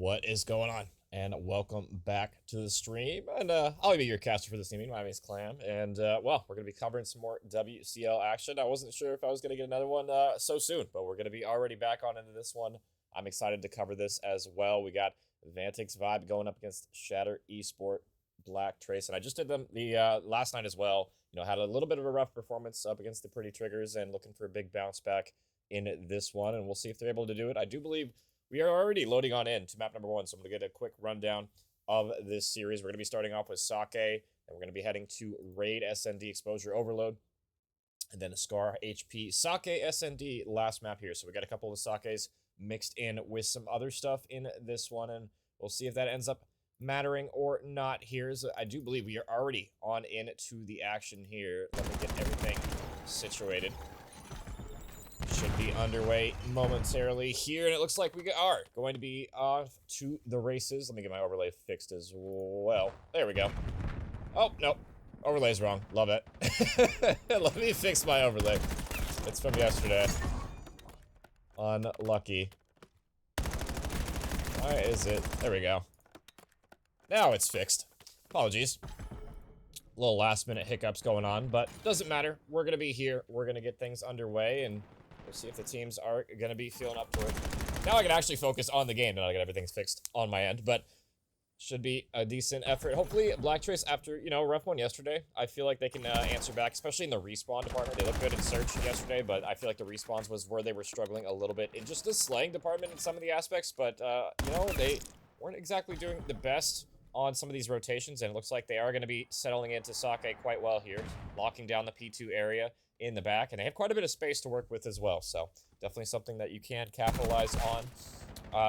What is going on? And welcome back to the stream. And I'll be your caster for this evening. My name is Clam. And well, we're going to be covering some more WCL action. I wasn't sure if I was going to get another one so soon, but we're going to be already back on into this one. I'm excited to cover this as well. We got Vantyx Vybe going up against Shatter, Esports, Blvcktrace. And I just did them the last night as well. You know, had a little bit of a rough performance up against the Pretty Triggers and looking for a big bounce back in this one. And we'll see if they're able to do it. I do believe we are already loading on in to map number 1, so I'm going to get a quick rundown of this series. We're going to be starting off with Sake, and we're going to be heading to Raid SND Exposure Overload, and then Scar HP Sake SND last map here. So we got a couple of Sakes mixed in with some other stuff in this one, and we'll see if that ends up mattering or not here. I do believe we are already on into the action here. Let me get everything situated. Should be underway momentarily here, and it looks like we are going to be off to the races. Let me get my overlay fixed as well. There we go. Oh, no. Overlay's wrong. Love it. Let me fix my overlay. It's from yesterday. Unlucky. Why is it? There we go. Now it's fixed. Apologies. Little last minute hiccups going on, but doesn't matter. We're going to be here. We're going to get things underway, and we'll see if the teams are going to be feeling up for it. Now I can actually focus on the game, and I get everything fixed on my end, but should be a decent effort. Hopefully, Blvcktrace, after, you know, a rough one yesterday, I feel like they can answer back, especially in the respawn department. They looked good in search yesterday, but I feel like the respawns was where they were struggling a little bit in just the slaying department in some of the aspects, but, you know, they weren't exactly doing the best on some of these rotations, and it looks like they are going to be settling into Sake quite well here, locking down the P2 area in the back, and they have quite a bit of space to work with as well, so definitely something that you can capitalize on,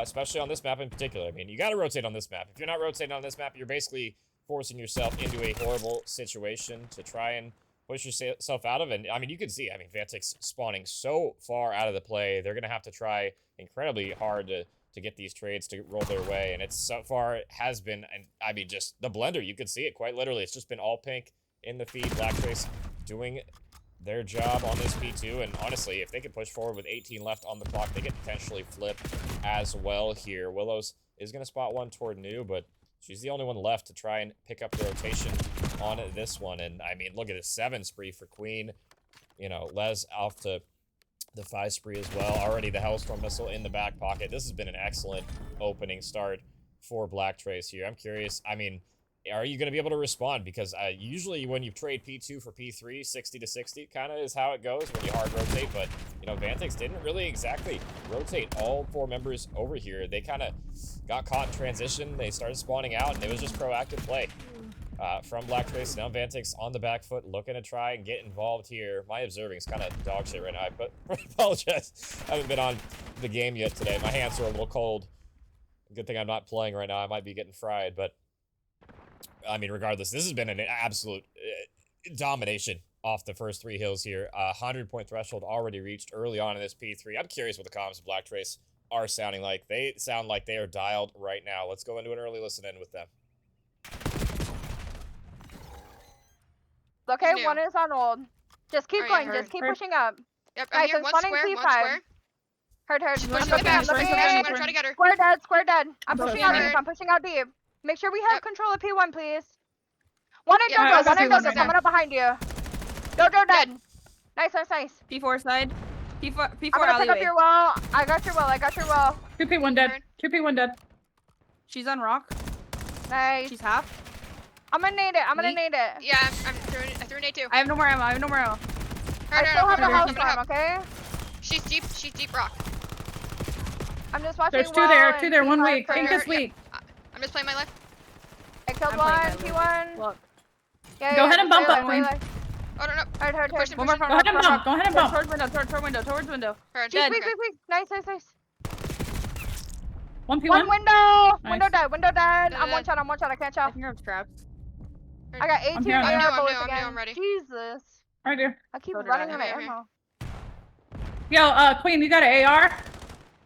especially on this map in particular. I mean, you got to rotate on this map. If you're not rotating on this map, you're basically forcing yourself into a horrible situation to try and push yourself out of it. And I mean, you can see, I mean, Vantyx spawning so far out of the play, they're going to have to try incredibly hard to get these trades to roll their way, and it's so far it has been, and I mean, just the blender, you can see it quite literally. It's just been all pink in the feed. Blvcktrace doing their job on this P2, and honestly, if they could push forward with 18 left on the clock, they could potentially flip as well here. Willows is going to spot one toward New, but she's the only one left to try and pick up the rotation on this one, and I mean, look at this 7 spree for Queen. You know, Les off to the 5 spree as well. Already the Hellstorm missile in the back pocket. This has been an excellent opening start for Blvcktrace here. I'm curious, I mean, are you going to be able to respond? Because usually when you trade P2 for P3, 60 to 60 kind of is how it goes when you hard rotate. But, you know, Vantyx didn't really exactly rotate all 4 members over here. They kind of got caught in transition. They started spawning out, and it was just proactive play from Blvcktrace. Now Vantyx on the back foot, looking to try and get involved here. My observing is kind of dog shit right now. I apologize. I haven't been on the game yet today. My hands are a little cold. Good thing I'm not playing right now. I might be getting fried, but I mean, regardless, this has been an absolute domination off the first 3 hills here. 100-point threshold already reached early on in this P3. I'm curious what the comms of Blvcktrace are sounding like. They sound like they are dialed right now. Let's go into an early listen in with them. Okay, one is on hold. Just keep going. Heard. Just keep pushing up. Yep, I'm here. One square, one square. Heard. She's pushing me back. I'm gonna try to get her. Square dead. I'm pushing out deep. I'm pushing out deep. Make sure we have control of P1, please. One in Dojo. Coming up behind you. Dojo dead. Nice. P4 side. P4 I'm gonna pick up your wall. I got your wall. 2P1 dead. 2P1 dead. She's on rock. Nice. She's half. I'm gonna nade it. Yeah, I threw an A2. I have no more ammo. I still have the house storm, okay? She's deep rock. I'm just watching. There's 2 there, 1 weak. Pink is weak. I'm just playing my life. I killed one, P1. Look. Yeah, Go ahead and bump up, Queen. Oh, no. Heard. One more front. Go ahead and bump. Towards window. Heard. Quick. Nice. 1P1. One window. Nice. Window dead. I'm one shot. I can't I shot. think I'm trapped. I got 18 here, I'm air bullets new, again. I'm ready. Jesus. Right here. I keep So did running I. out of Here. ammo. Yo, Queen, you got an AR?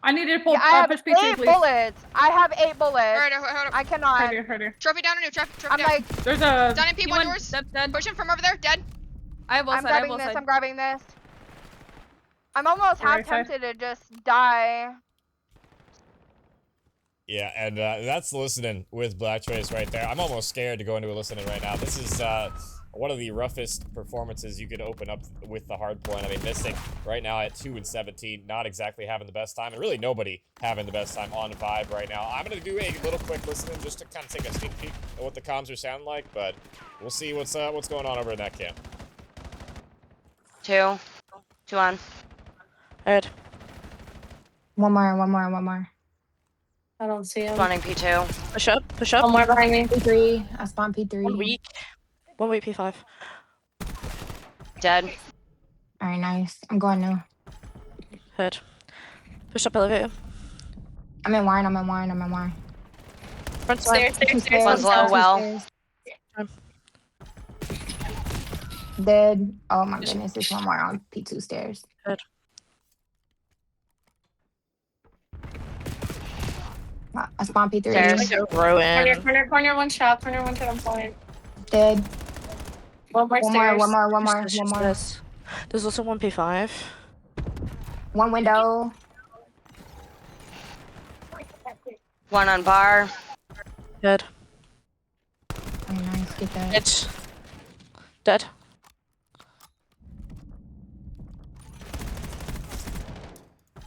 I need you to pull Yeah, I have push 8 P2, please. bullets. I have 8 bullets. Alright, hold up. I cannot. Right here. Trophy down or new? Trophy I'm down. like, There's a... Down in P1 doors. That's dead. Push him from over there. Dead. I have both I'm side. grabbing this. I'm almost half Right side. tempted to just die. Yeah, and that's listening with Blvcktrace right there. I'm almost scared to go into a listening right now. This is one of the roughest performances you could open up with the hard point. I mean, missing right now at 2 and 17, not exactly having the best time, and really nobody having the best time on Vybe right now. I'm gonna do a little quick listening just to kind of take a sneak peek at what the comms are sounding like, but we'll see what's going on over in that camp. Two on. Heard. One more. I don't see him. Spawning P2. Push up, push up. One more behind me. P3. I spawned P3. 1 week. 1 week P5. Dead. All right, nice. I'm going new. Heard. Push up elevator. I'm in wine. Front side. Stairs. One's low, well. Stairs. Dead. Oh my goodness, there's one more on P2 stairs. Heard. I spawned P3. Stairs. Corner, one shot. Corner, one shot. I'm flying. Dead. One more stairs. One more. There's also 1 P5. One window. One on bar. Dead. Oh, nice. Get that. Dead. Dead.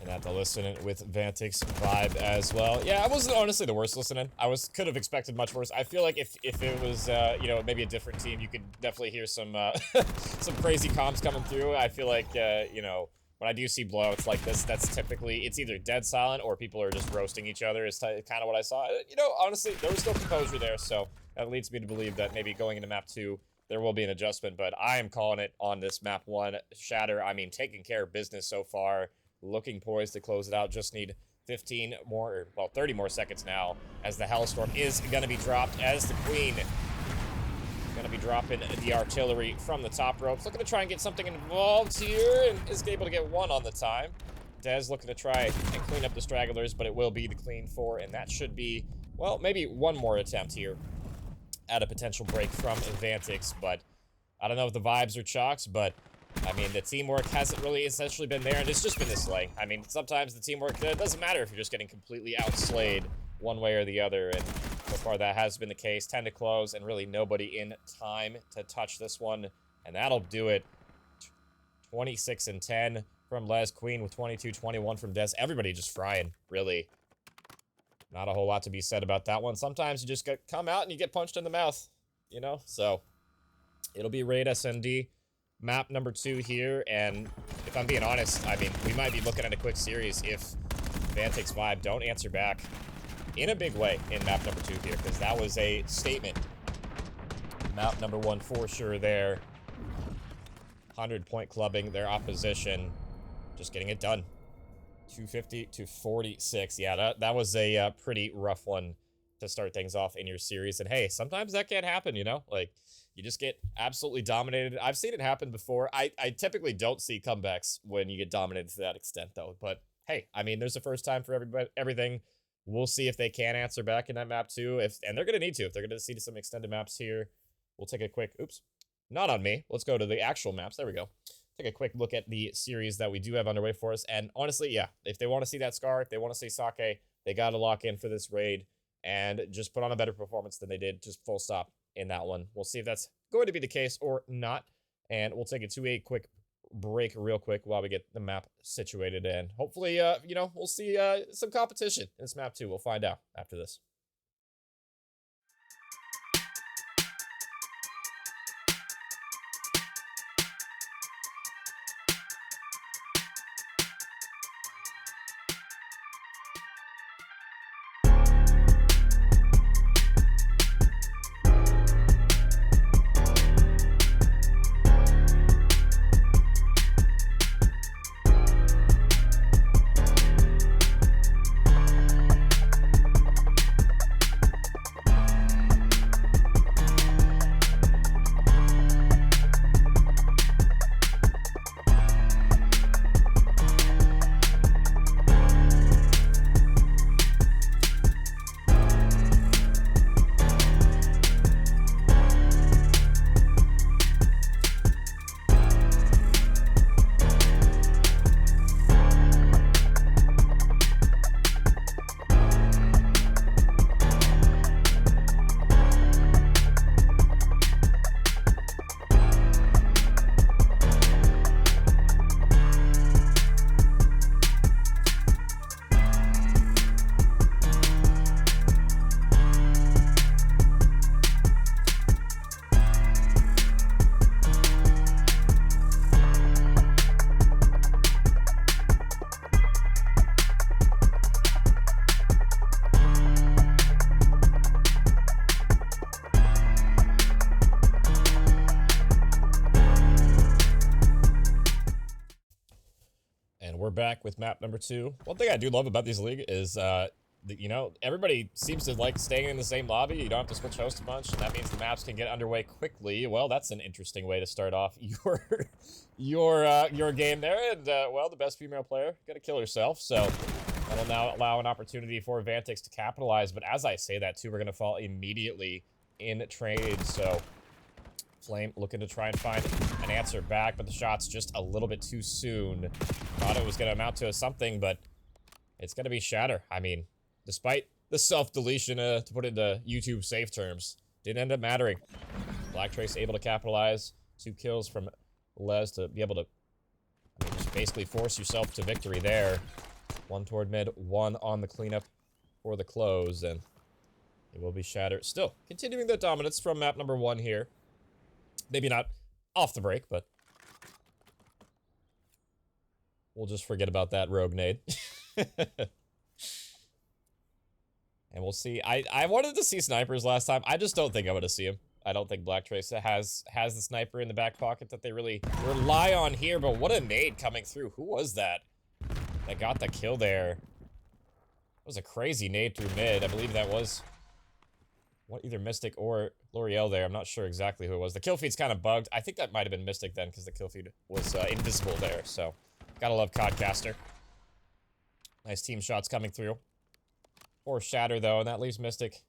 And at the listening with Vantyx Vybe as well. Yeah, I wasn't honestly the worst listening. Could have expected much worse. I feel like if it was you know, maybe a different team, you could definitely hear some some crazy comms coming through. I feel like you know, when I do see blowouts like this, that's typically, it's either dead silent or people are just roasting each other is kind of what I saw. You know, honestly, there was still composure there, so that leads me to believe that maybe going into map 2, there will be an adjustment, but I am calling it on this map 1. Shatter, I mean, taking care of business so far, looking poised to close it out. Just need 15 more, or, well, 30 more seconds now, as the Hellstorm is going to be dropped, as the Queen going to be dropping the artillery from the top ropes. Looking to try and get something involved here, and is able to get 1 on the time. Dez looking to try and clean up the stragglers, but it will be the clean 4, and that should be, well, maybe 1 more attempt here at a potential break from Vantyx, but I don't know if the vibes are chalks, but I mean, the teamwork hasn't really essentially been there, and it's just been this way. I mean, sometimes the teamwork, it doesn't matter if you're just getting completely outslayed one way or the other, and so far that has been the case. 10 to close, and really nobody in time to touch this one, and that'll do it. 26 and 10 from Les, Queen with 22-21 from Des. Everybody just frying, really. Not a whole lot to be said about that one. Sometimes you just come out and you get punched in the mouth, you know? So, it'll be Raid SND. Map number 2 here, and if I'm being honest, I mean, we might be looking at a quick series if Vantyx Vybe don't answer back in a big way in map number 2 here, because that was a statement. Map number 1 for sure there. 100-point clubbing their opposition. Just getting it done. 250 to 46. Yeah, that was a pretty rough one to start things off in your series. And hey, sometimes that can't happen, you know? Like, you just get absolutely dominated. I've seen it happen before. I typically don't see comebacks when you get dominated to that extent, though. But hey, I mean, there's a first time for everything. We'll see if they can answer back in that map too. And they're going to need to. If they're going to see some extended maps here, we'll take a quick... Oops. Not on me. Let's go to the actual maps. There we go. Take a quick look at the series that we do have underway for us. And honestly, yeah, if they want to see that Scar, if they want to see Sake, they got to lock in for this raid and just put on a better performance than they did. Just full stop in that one. We'll see if that's going to be the case or not. And we'll take it to a quick break real quick while we get the map situated. And hopefully, you know, we'll see some competition in this map too. We'll find out after this. back with map number 2. One thing I do love about this league is, you know, everybody seems to like staying in the same lobby. You don't have to switch hosts a bunch, and that means the maps can get underway quickly. Well, that's an interesting way to start off your game there. And, well, the best female player gonna kill herself, so that'll now allow an opportunity for Vantyx to capitalize. But as I say that, too, we're gonna fall immediately in trade, so Flame looking to try and find an answer back, but the shot's just a little bit too soon. Thought it was going to amount to something, but it's going to be Shatter. I mean, despite the self-deletion, to put it into YouTube safe terms, didn't end up mattering. Blvcktrace able to capitalize. 2 kills from Les to be able to, I mean, just basically force yourself to victory there. 1 toward mid, 1 on the cleanup for the close, and it will be Shatter. Still, continuing the dominance from map number 1 here. Maybe not off the break, but we'll just forget about that rogue nade. And we'll see. I wanted to see snipers last time. I just don't think I'm going to see him. I don't think Blvcktrace has the sniper in the back pocket that they really rely on here, but what a nade coming through. Who was that got the kill there? It was a crazy nade through mid. I believe that was either Mystic or L'Oreal there. I'm not sure exactly who it was. The kill feed's kind of bugged. I think that might have been Mystic then, because the kill feed was invisible there. So, gotta love Codcaster. Nice team shots coming through. Or Shatter, though, and that leaves Mystic.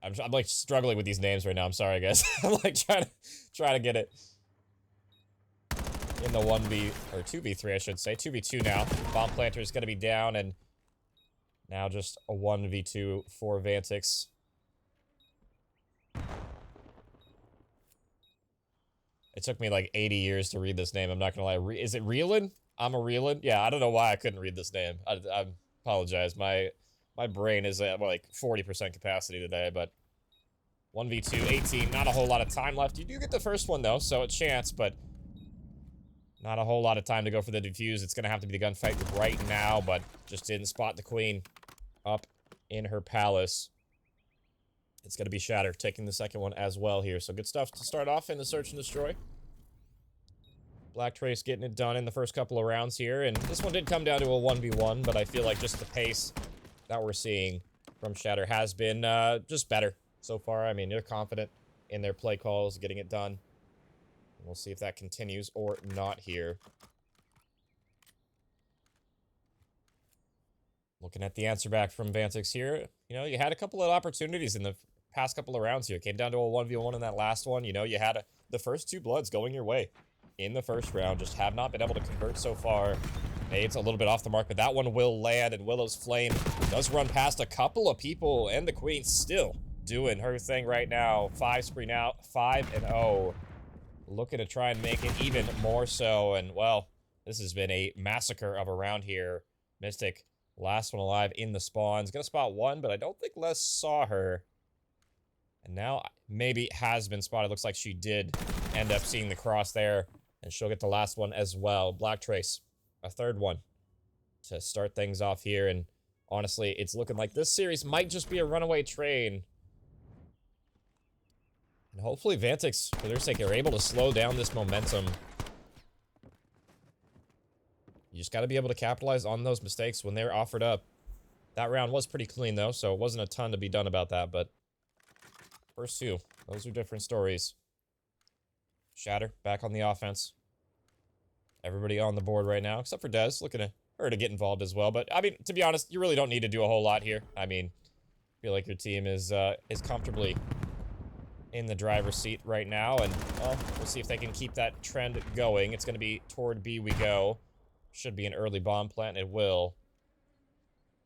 I'm like struggling with these names right now. I'm sorry, guys. I'm like trying to get it in the 1v or 2v3, I should say. 2v2 now. Bomb planter is gonna be down, and now just a 1v2 for Vantyx. It took me like 80 years to read this name. I'm not gonna lie. Is it Reelin? I'm a Reelin? Yeah, I don't know why I couldn't read this name. I apologize. My brain is at like 40% capacity today, but 1v2, 18. Not a whole lot of time left. You do get the first one though, so a chance, but not a whole lot of time to go for the defuse. It's gonna have to be the gunfight right now, but just didn't spot the queen up in her palace. It's going to be Shatter taking the second one as well here. So good stuff to start off in the search and destroy. Blvcktrace getting it done in the first couple of rounds here. And this one did come down to a 1v1, but I feel like just the pace that we're seeing from Shatter has been just better so far. I mean, they're confident in their play calls, getting it done. We'll see if that continues or not here. Looking at the answer back from Vantyx here, you know, you had a couple of opportunities in the past couple of rounds here. It came down to a 1v1 in that last one. You know, you had the first 2 bloods going your way in the first round. Just have not been able to convert so far. Nade's a little bit off the mark, but that one will land, and Willow's Flame does run past a couple of people, and the Queen still doing her thing right now. 5 spree now, 5-0. Looking to try and make it even more so, and, well, this has been a massacre of a round here. Mystic, last one alive in the spawns. Gonna spot 1, but I don't think Les saw her. And now maybe has been spotted. Looks like she did end up seeing the cross there. And she'll get the last one as well. Blvcktrace, a 3rd one to start things off here. And honestly, it's looking like this series might just be a runaway train. And hopefully Vantyx, for their sake, are able to slow down this momentum. You just got to be able to capitalize on those mistakes when they're offered up. That round was pretty clean, though, so it wasn't a ton to be done about that, but first 2, those are different stories. Shatter, back on the offense. Everybody on the board right now, except for Dez, looking at her to get involved as well. But, I mean, to be honest, you really don't need to do a whole lot here. I mean, I feel like your team is comfortably in the driver's seat right now, and, well, we'll see if they can keep that trend going. It's going to be toward B we go. Should be an early bomb plant, it will.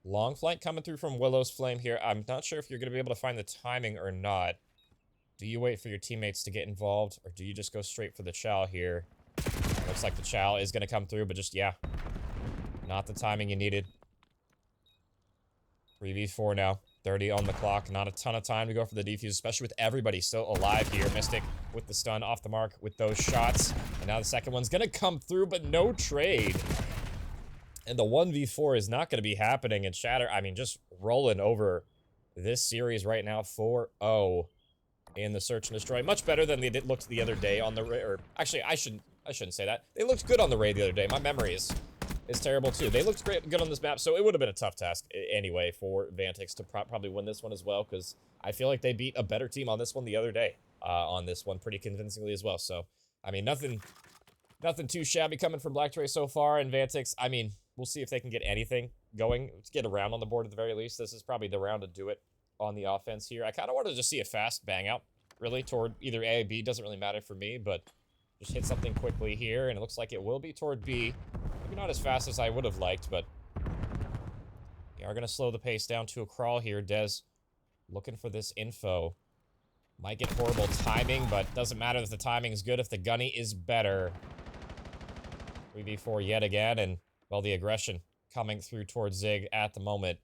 Long flank coming through from Willow's Flame here. I'm not sure if you're going to be able to find the timing or not. Do you wait for your teammates to get involved, or do you just go straight for the chow here? Looks like the chow is going to come through, but just, yeah. Not the timing you needed. 3v4 now. 30 on the clock. Not a ton of time to go for the defuse, especially with everybody still alive here. Mystic with the stun off the mark with those shots. And now the second one's going to come through, but no trade. And the 1v4 is not going to be happening. And Shatter, I mean, just rolling over this series right now. 4-0 in the search and destroy. Much better than they looked the other day on the... Or actually, I should I shouldn't say that. They looked good on the raid the other day. My memory is terrible too. They looked good on this map, so it would have been a tough task anyway for Vantyx to probably win this one as well, because I feel like they beat a better team on this one the other day, on this one pretty convincingly as well. So, I mean, nothing too shabby coming from Blvcktrace so far, and Vantyx, I mean, we'll see if they can get anything going. Let's get a round on the board at the very least. This is probably the round to do it on the offense here. I kind of wanted to just see a fast bang out, really, toward either A or B. Doesn't really matter for me, but just hit something quickly here, and it looks like it will be toward B. Maybe not as fast as I would have liked, but we are going to slow the pace down to a crawl here. Dez looking for this info. Might get horrible timing, but doesn't matter if the timing is good if the gunny is better. 3v4 yet again, and, well, the aggression coming through towards Zig at the moment.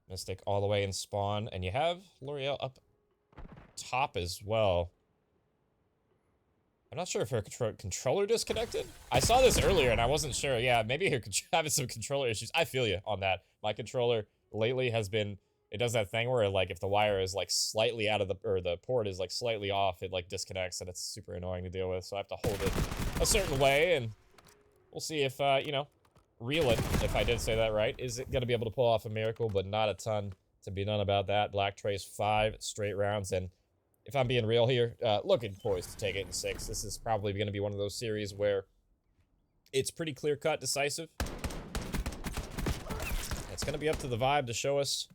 Mystic all the way in spawn, and you have L'Oreal up top as well. I'm not sure if her controller disconnected. I saw this earlier and I wasn't sure. Yeah, maybe you're having some controller issues. I feel you on that. My controller lately has been, it does that thing where, like, if the wire is, like, slightly out of the, or the port is, like, slightly off, it, like, disconnects, and it's super annoying to deal with. So I have to hold it a certain way, and we'll see if, you know, Reelin, if I did say that right, is it going to be able to pull off a miracle, but not a ton to be done about that. Blvcktrace 5 straight rounds, and if I'm being real here, looking poised to take it in 6. This is probably going to be one of those series where it's pretty clear-cut, decisive. It's going to be up to the Vybe to show us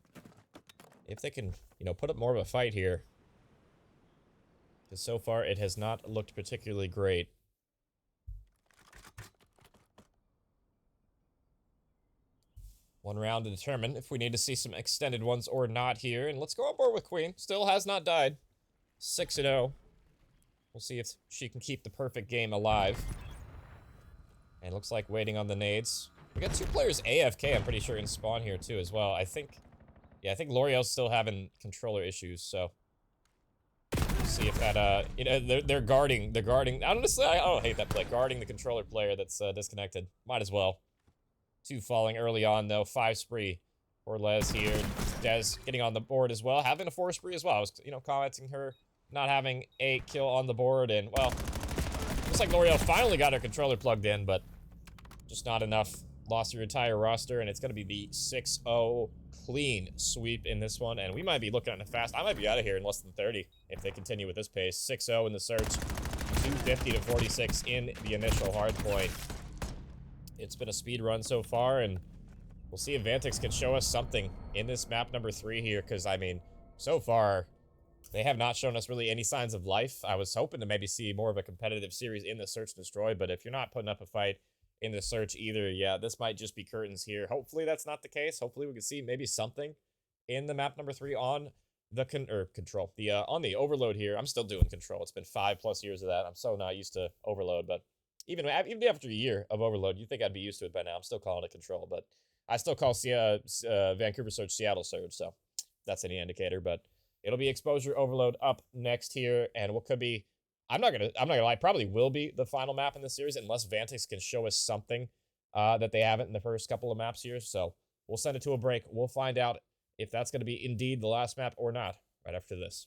if they can, you know, put up more of a fight here. Because so far, it has not looked particularly great. One round to determine if we need to see some extended ones or not here. And let's go on board with Queen. Still has not died. 6-0. We'll see if she can keep the perfect game alive. And looks like waiting on the nades. We got 2 players AFK, I'm pretty sure, in spawn here too as well. I think L'Oreal's still having controller issues, so we'll see if that, you know, they're guarding, honestly, I don't hate that play, guarding the controller player that's disconnected. Might as well. 2 falling early on though, 5 spree for Les here. Dez getting on the board as well, having a 4 spree as well. I was, you know, commenting her not having a kill on the board, and, well, looks like L'Oreal finally got her controller plugged in, but just not enough. Lost her entire roster, and it's going to be the 6-0 clean sweep in this one, and we might be looking at it fast. I might be out of here in less than 30 if they continue with this pace. 6-0 in the search, 250 to 46 in the initial hard point. It's been a speed run so far, and we'll see if Vantyx can show us something in this map number 3 here, because, I mean, so far, they have not shown us really any signs of life. I was hoping to maybe see more of a competitive series in the Search and Destroy, but if you're not putting up a fight in the Search either, yeah, this might just be curtains here. Hopefully that's not the case. Hopefully we can see maybe something in the map number 3 on the Control. On the Overload here. I'm still doing Control. It's been 5+ years of that. I'm so not used to Overload, but even after a year of Overload, you'd think I'd be used to it by now. I'm still calling it Control, but I still call Vancouver Surge Seattle Surge, so that's any indicator. But it'll be Exposure Overload up next here, and what could be, I'm not gonna lie, probably will be the final map in this series unless Vantyx can show us something that they haven't in the first couple of maps here. So we'll send it to a break. We'll find out if that's gonna be indeed the last map or not right after this.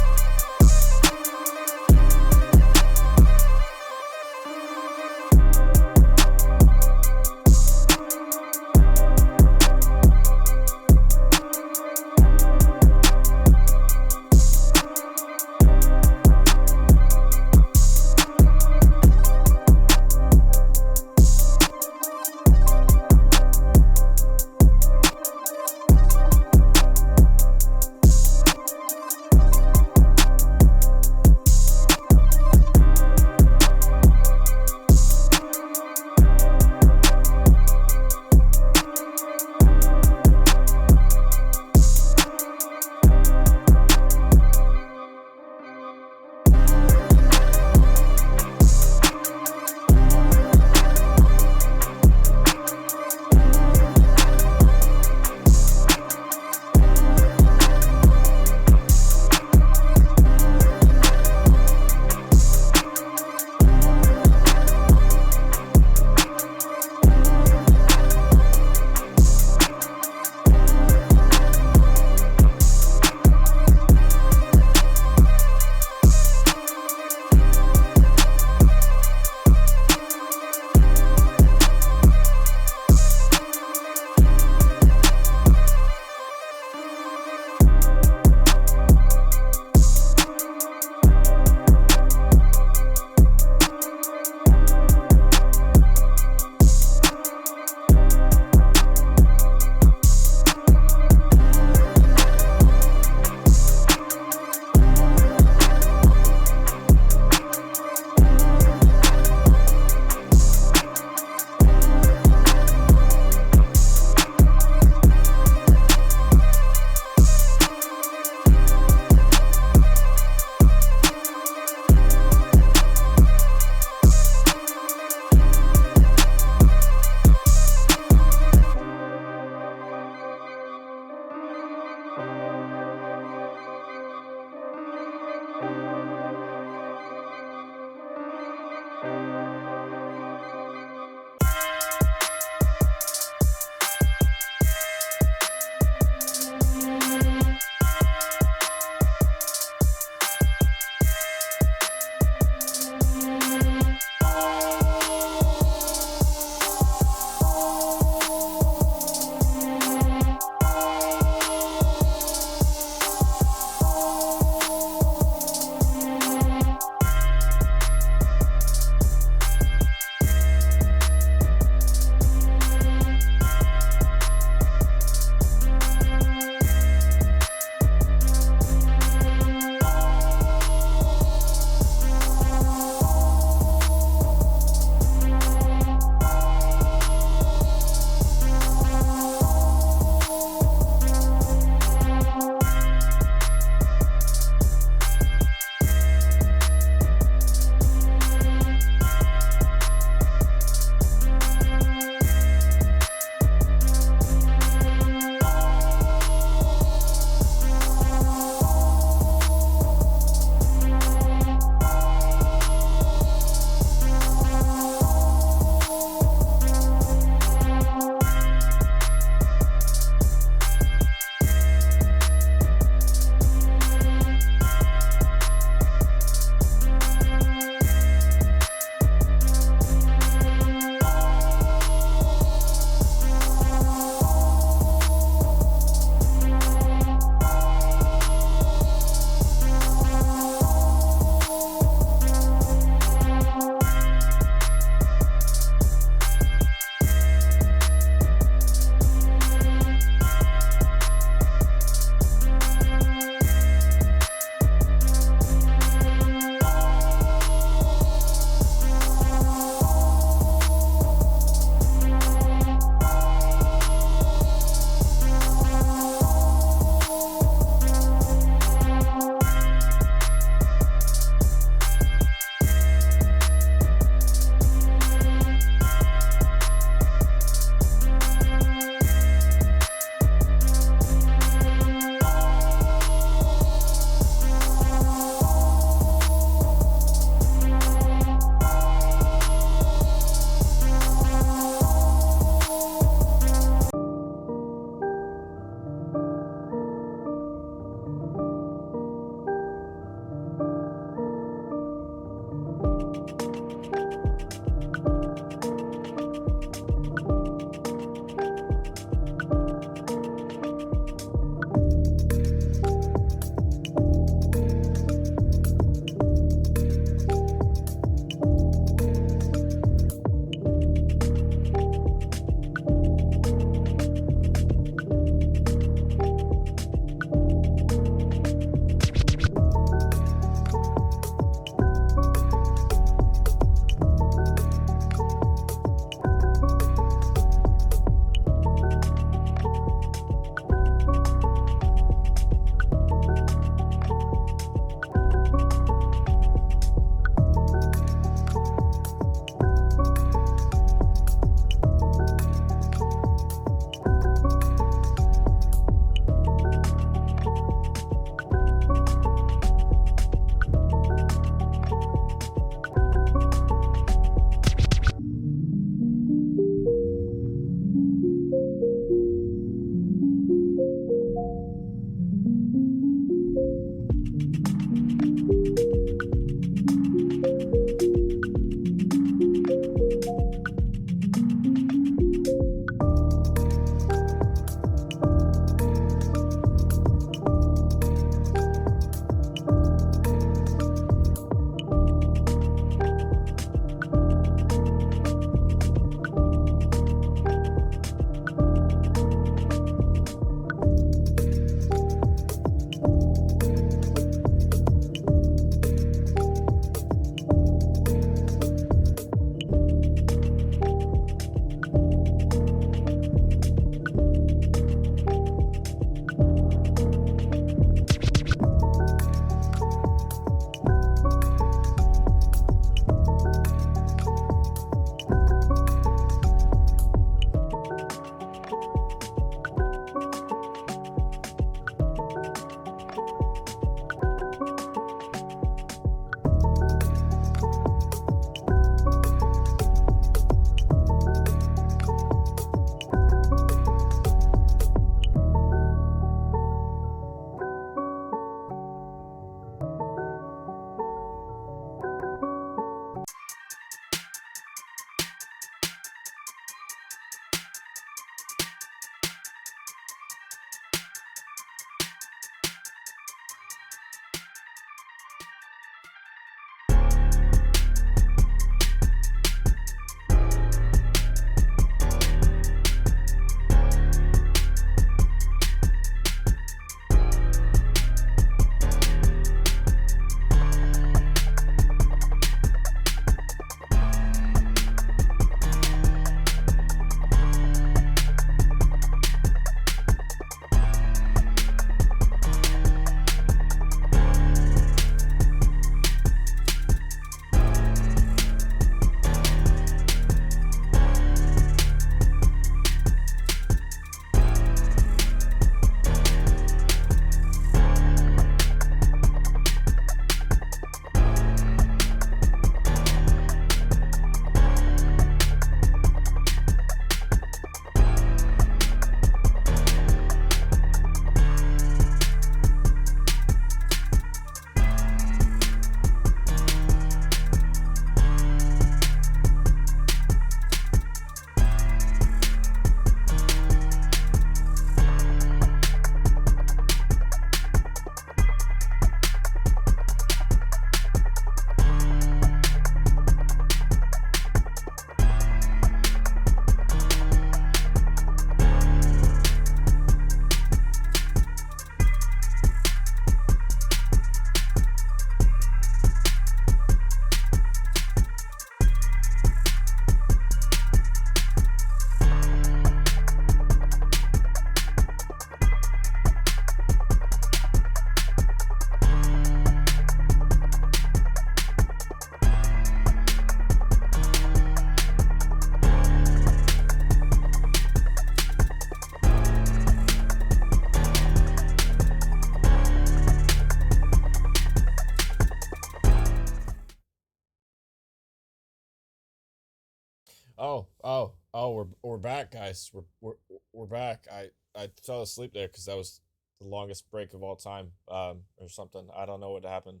We're back, guys. We're back. I fell asleep there because that was the longest break of all time, or something. I don't know what happened.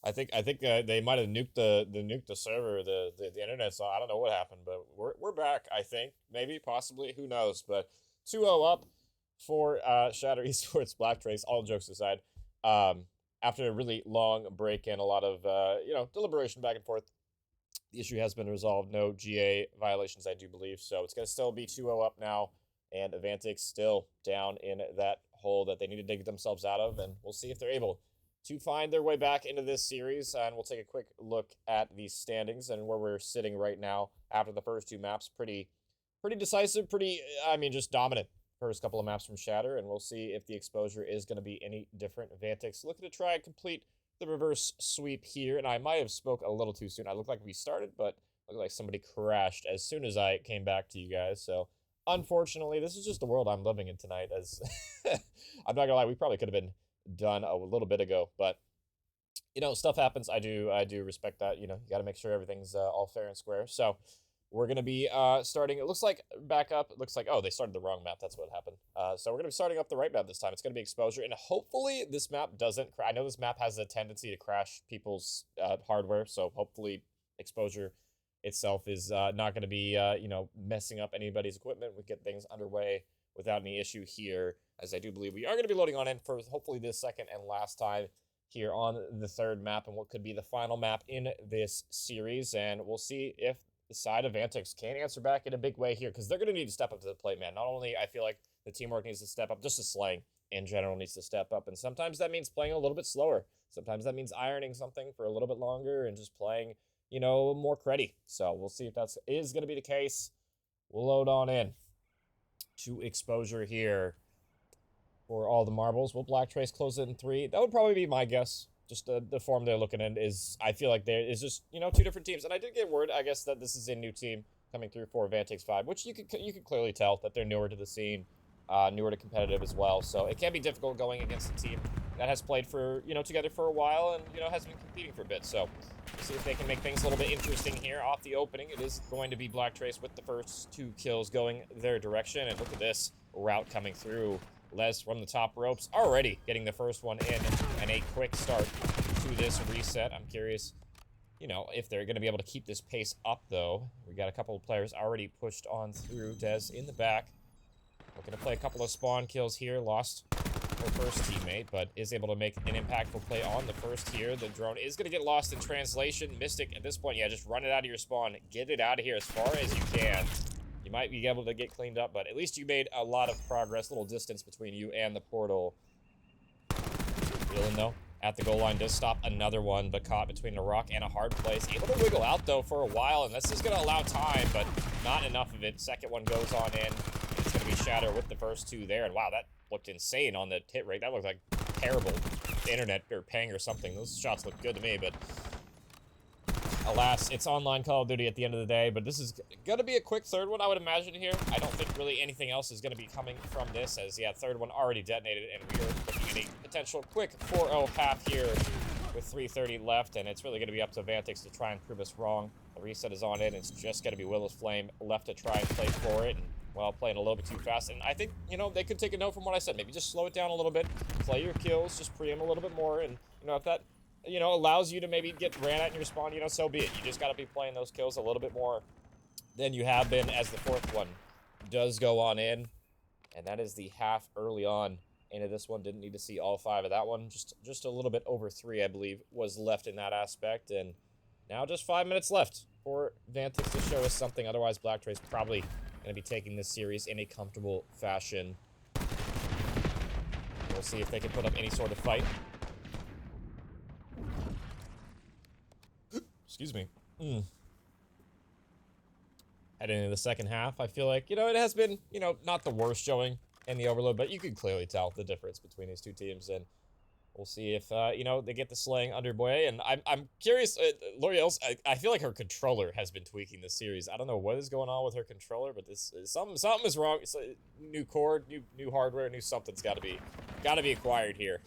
I think they might have nuked the server, the internet. So I don't know what happened, but we're back. I think maybe possibly, who knows? But 2-0 up for Shatter Esports Blvcktrace. All jokes aside, after a really long break and a lot of deliberation back and forth, the issue has been resolved. No GA violations, I do believe. So it's going to still be 2-0 up now. And Vantyx still down in that hole that they need to dig themselves out of. And we'll see if they're able to find their way back into this series. And we'll take a quick look at the standings and where we're sitting right now after the first two maps. Pretty decisive, just dominant first couple of maps from Shatter. And we'll see if the exposure is going to be any different. Vantyx looking to try and complete the reverse sweep here, and I might have spoke a little too soon. I look like we started, but looked like somebody crashed as soon as I came back to you guys. So unfortunately, this is just the world I'm living in tonight. As I'm not gonna lie, we probably could have been done a little bit ago, but stuff happens. I do respect that. You got to make sure everything's all fair and square. So we're going to be starting, it looks like back up. It looks like, oh, they started the wrong map. That's what happened. So we're going to be starting up the right map this time. It's going to be exposure. And hopefully this map doesn't I know this map has a tendency to crash people's hardware. So hopefully exposure itself is not going to be, messing up anybody's equipment. We get things underway without any issue here, as I do believe we are going to be loading on in for hopefully this second and last time here on the third map and what could be the final map in this series. And we'll see if the side of Vantyx can answer back in a big way here, because they're going to need to step up to the plate, man. Not only I feel like the teamwork needs to step up, just the slaying in general needs to step up. And sometimes that means playing a little bit slower. Sometimes that means ironing something for a little bit longer and just playing, more cruddy. So we'll see if that is going to be the case. We'll load on in to exposure here for all the marbles. Will Blvcktrace close it in 3? That would probably be my guess. Just the form they're looking at is, I feel like there is just, two different teams. And I did get word, I guess, that this is a new team coming through for Vantyx 5, which you could clearly tell that they're newer to the scene, newer to competitive as well. So it can be difficult going against a team that has played for, together for a while and, has been competing for a bit. So we'll see if they can make things a little bit interesting here off the opening. It is going to be Blvcktrace with the first 2 kills going their direction. And look at this route coming through. Les from the top ropes already getting the first one in, and a quick start to this reset. I'm curious, if they're going to be able to keep this pace up, though. We got a couple of players already pushed on through. Dez in the back, looking to play a couple of spawn kills here. Lost her first teammate, but is able to make an impactful play on the first here. The drone is going to get lost in translation. Mystic, at this point, yeah, just run it out of your spawn. Get it out of here as far as you can. You might be able to get cleaned up, but at least you made a lot of progress. Little distance between you and the portal. Dylan, though, at the goal line, does stop another one, but caught between a rock and a hard place. Able to wiggle out, though, for a while, and this is going to allow time, but not enough of it. Second one goes on in. It's going to be Shatter with the first 2 there, and wow, that looked insane on the hit rate. That looked like terrible internet or ping or something. Those shots look good to me, but alas, it's online Call of Duty at the end of the day, but this is going to be a quick third one, I would imagine, here. I don't think really anything else is going to be coming from this, as, yeah, third one already detonated, and we are looking at a potential quick 4-0 half here with 3:30 left, and it's really going to be up to Vantyx to try and prove us wrong. The reset is on in. It's just going to be Willow's Flame left to try and play for it, and, well, playing a little bit too fast. And I think, they could take a note from what I said. Maybe just slow it down a little bit, play your kills, just pre-aim a little bit more, and, if that allows you to maybe get ran at in your spawn, so be it. You just got to be playing those kills a little bit more than you have been, as the fourth one does go on in. And that is the half early on into this one. Didn't need to see all 5 of that one. Just a little bit over 3, I believe, was left in that aspect. And now just 5 minutes left for Vantyx to show us something. Otherwise, Blvcktrace probably going to be taking this series in a comfortable fashion. We'll see if they can put up any sort of fight. Excuse me. Heading into the second half, I feel like, it has been, not the worst showing in the Overload, but you can clearly tell the difference between these two teams, and we'll see if, they get the slaying underway. And I'm curious, L'Oreal's, I feel like her controller has been tweaking this series. I don't know what is going on with her controller, but this is something is wrong. It's a new cord, new hardware, new something's got to be acquired here.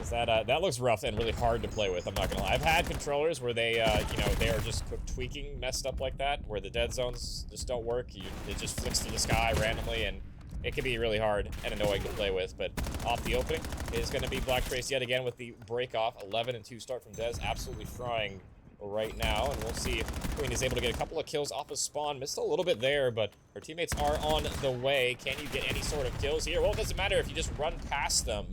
That looks rough and really hard to play with, I'm not gonna lie. I've had controllers where they, you know, they are just tweaking messed up like that, where the dead zones just don't work. It just flicks to the sky randomly, and it can be really hard and annoying to play with. But off the opening is going to be Blvcktrace yet again with the break off. 11 and 2 start from Dez, absolutely frying right now, and we'll see if Queen is able to get a couple of kills off of spawn. Missed a little bit there, but her teammates are on the way. Can you get any sort of kills here? Well, it doesn't matter if you just run past them.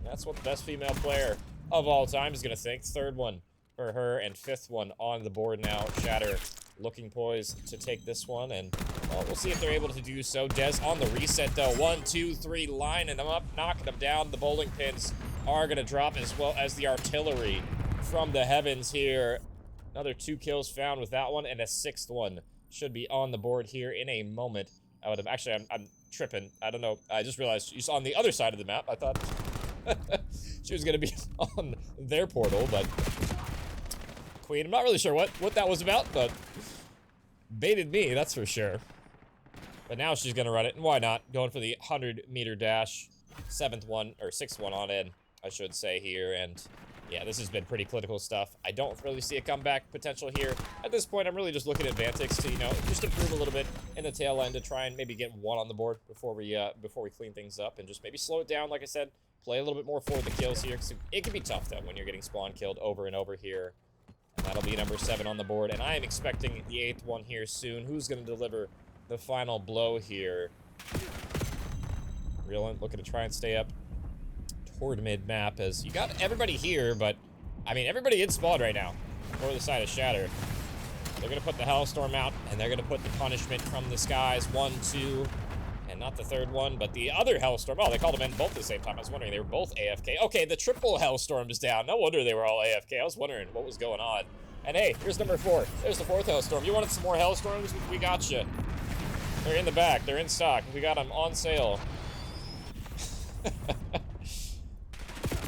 That's what the best female player of all time is going to think. Third one for her and fifth one on the board now. Shatter looking poised to take this one, and well, we'll see if they're able to do so. Dez on the reset though. 1, 2, 3, lining them up, knocking them down. The bowling pins are going to drop, as well as the artillery from the heavens here. Another 2 kills found with that one, and a 6th one should be on the board here in a moment. I would have actually, I'm tripping. I don't know. I just realized she's on the other side of the map. I thought she was gonna be on their portal, but Queen, I'm not really sure what that was about, but baited me, that's for sure. But now she's gonna run it, and why not? Going for the 100-meter dash, 7th one, or 6th one on in, I should say here, and yeah, this has been pretty clinical stuff. I don't really see a comeback potential here. At this point, I'm really just looking at Vantyx to, you know, just improve a little bit in the tail end to try and maybe get 1 on the board before we clean things up, and just maybe slow it down, like I said. Play a little bit more for the kills here, because it can be tough, though, when you're getting spawn killed over and over here. And that'll be number 7 on the board, and I am expecting the 8th one here soon. Who's going to deliver the final blow here? Reeling, looking to try and stay up toward mid-map, as you got everybody here, but, I mean, everybody in spawn right now for the side of Shatter. They're going to put the Hellstorm out, and they're going to put the punishment from the skies. 1, 2... and not the 3rd one, but the other Hellstorm. Oh, they called them in both at the same time. I was wondering, they were both AFK. Okay, the triple Hellstorm is down. No wonder they were all AFK. I was wondering what was going on. And hey, here's number 4. There's the 4th Hellstorm. You wanted some more Hellstorms? We got you. They're in the back. They're in stock. We got them on sale.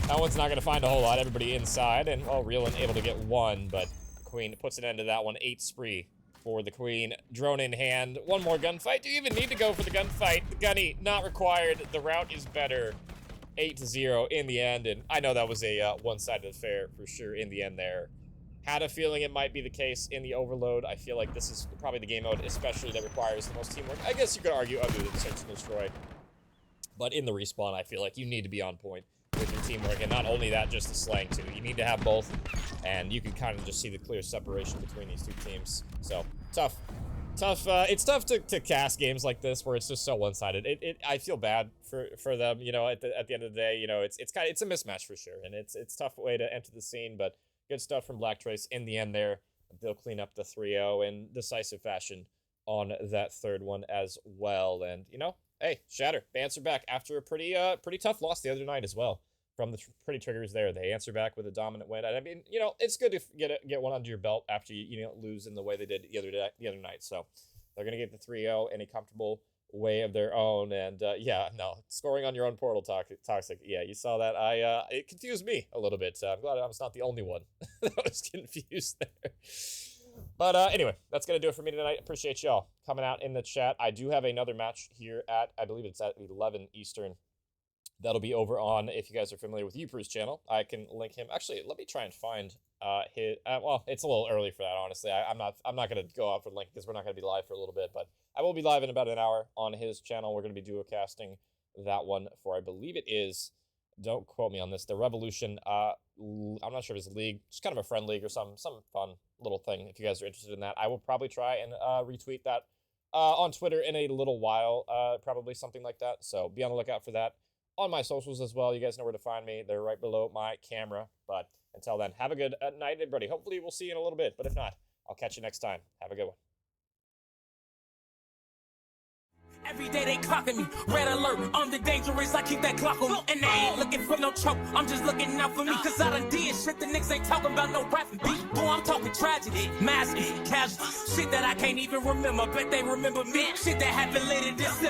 That one's not going to find a whole lot. Everybody inside, and, well, Reeling able to get 1, but Queen puts an end to that one. 8 spree for the Queen. Drone in hand. 1 more gunfight. Do you even need to go for the gunfight? The gunny, not required. The route is better. 8-0 in the end, and I know that was a one-sided affair for sure in the end there. Had a feeling it might be the case in the Overload. I feel like this is probably the game mode, especially that requires the most teamwork. I guess you could argue other than Search and Destroy. But in the respawn, I feel like you need to be on point with your teamwork, and not only that, just the slang too. You need to have both, and you can kind of just see the clear separation between these 2 teams. So tough. It's tough to cast games like this where it's just so one-sided. I feel bad for them, you know. At the end of the day, you know, it's a mismatch for sure, and it's a tough way to enter the scene. But good stuff from Blvcktrace in the end there. They'll clean up the 3-0 in decisive fashion on that 3rd one as well. And you know, hey, Shatter, they answer back after a pretty tough loss the other night as well. From the pretty triggers there, they answer back with a dominant win. And I mean, you know, it's good to get one under your belt after you know, lose in the way they did the other night. So they're gonna get the 3-0 in a comfortable way of their own. And yeah, no, scoring on your own portal, toxic. Yeah, you saw that. It confused me a little bit. I'm glad I was not the only one that was confused there. But anyway, that's gonna do it for me tonight. Appreciate y'all coming out in the chat. I do have another match here at, I believe it's at 11 Eastern. That'll be over on, if you guys are familiar with Upro's channel, I can link him. Actually, let me try and find his, well, it's a little early for that, honestly. I'm not going to go out for the link because we're not going to be live for a little bit, but I will be live in about an hour on his channel. We're going to be duo casting that one for, I believe it is, don't quote me on this, the Revolution, I'm not sure if it's a league, just kind of a friend league or some fun little thing. If you guys are interested in that, I will probably try and retweet that on Twitter in a little while, probably something like that. So be on the lookout for that. On my socials as well. You guys know where to find me. They're right below my camera. But until then, have a good night, everybody. Hopefully we'll see you in a little bit. But if not, I'll catch you next time. Have a good one. Every day they clocking me, red alert, I'm the dangerous, I keep that clock on me. And they ain't looking for no choke, I'm just looking out for me. Cause I done did shit the niggas ain't talking about, no rapping beat. Boy, I'm talking tragedy, massive, casual. Shit that I can't even remember, bet they remember me. Shit that happened later this December.